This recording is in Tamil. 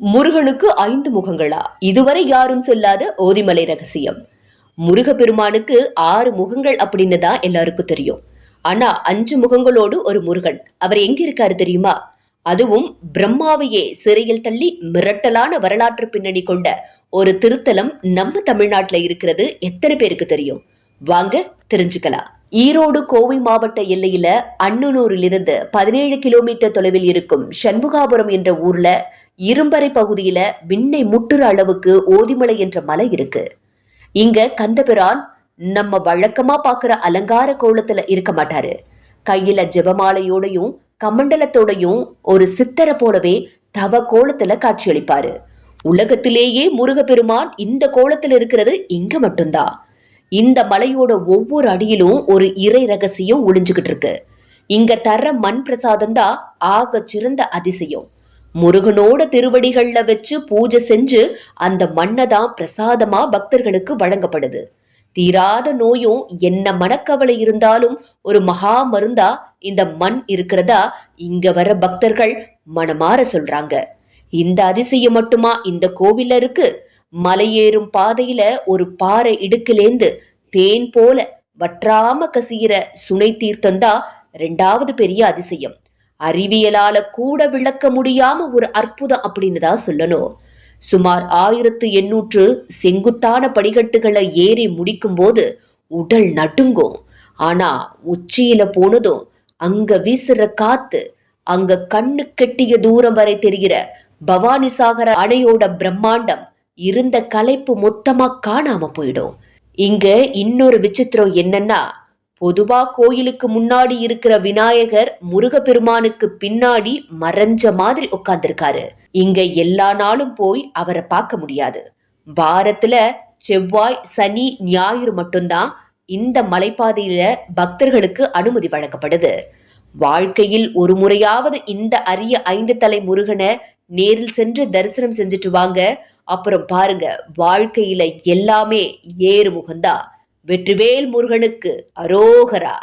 முருகனுக்கு 5 முகங்களா? இதுவரை யாரும் சொல்லாத ஓதிமலை ரகசியம். முருகப்பெருமானுக்கு 6 முகங்கள் அப்படின்னு தான் எல்லாருக்கும் தெரியும். ஆனா 5 முகங்களோடு ஒரு முருகன். அவர் எங்க இருக்காரு தெரியுமா? அதுவும் பிரம்மாவையே சிறையில் தள்ளி மிரட்டலான வரலாற்று பின்னணி கொண்ட ஒரு திருத்தலம் நம்ம தமிழ்நாட்டுல இருக்கிறது எத்தனை பேருக்கு தெரியும்? வாங்க தெரிஞ்சுக்கலாம். ஈரோடு கோவை மாவட்ட எல்லையில அன்னனூரிலிருந்து 17 கிலோமீட்டர் தொலைவில் இருக்கும் சண்முகாபுரம் என்ற ஊர்ல இரும்பறை பகுதியில விண்ணை முட்டுற அளவுக்கு ஓதிமலை என்ற மலை இருக்கு. இங்க கந்தபிரான் நம்ம வழக்கமா பாக்குற அலங்கார கோலத்துல இருக்க மாட்டாரு. கையில ஜெபமாலையோடையும் கமண்டலத்தோடையும் ஒரு சித்தரை போலவே தவ கோலத்துல காட்சியளிப்பாரு. உலகத்திலேயே முருகப்பெருமான் இந்த கோலத்துல இருக்கிறது இங்க மட்டும்தான். இந்த மலையோட ஒவ்வொரு அடியிலும் ஒரு இறை ரகசியம் ஒளிஞ்சுகிட்டு இருக்கு. இங்க தர்ற மண் பிரசாதம் தான் ஆக சிறந்த அதிசயம். முருகனோட திருவடிகள்ல வச்சு பூஜை செஞ்சு அந்த மண்ணை தான் பிரசாதமா பக்தர்களுக்கு வழங்கப்படுது. தீராத நோயும் என்ன மனக்கவலை இருந்தாலும் ஒரு மகா மருந்தா இந்த மண் இருக்கிறதா இங்க வர பக்தர்கள் மனமாற சொல்றாங்க. இந்த அதிசயம் மட்டுமா இந்த கோவில்ல இருக்கு? மலையேறும் பாதையில ஒரு பாறை இடுக்கிலேந்து தேன் போல வற்றாம கசியிற சுனை தீர்த்தம்தான் 2வது பெரிய அதிசயம். அறிவியலால கூட விளக்க முடியாம ஒரு அற்புதம் அப்படின்னு தான் சொல்லணும். சுமார் 1800 செங்குத்தான படிக்கட்டுகளை ஏறி முடிக்கும் போது உடல் நடுங்கும். ஆனா உச்சியில போனதும் அங்க வீசுற காத்து, அங்க கண்ணு கெட்டிய தூரம் வரை தெரிகிற பவானிசாகர அணையோட பிரம்மாண்டம், இருந்த களைப்பு மொத்தமா காணாம போயிடும். இங்க இன்னொரு விசித்திரம் என்னன்னா, பொதுவா கோயிலுக்கு முன்னாடி இருக்கிற விநாயகர் முருகப்பெருமானுக்கு பின்னாடி மறைஞ்ச மாதிரி உட்கார்ந்திருக்காரு. இங்க எல்லா நாளும் போய் அவரை பார்க்க முடியாது. வாரத்துல செவ்வாய், சனி, ஞாயிறு மட்டும்தான் இந்த மலைப்பாதையில பக்தர்களுக்கு அனுமதி வழங்கப்படுது. வாழ்க்கையில் ஒரு முறையாவது இந்த அரிய 5 தலை முருகனை நேரில் சென்று தரிசனம் செஞ்சுட்டு வாங்க. அப்புறம் பாருங்க, வாழ்க்கையில எல்லாமே ஏறு முகந்தா. வெற்றிவேல் முருகனுக்கு அரோகரா.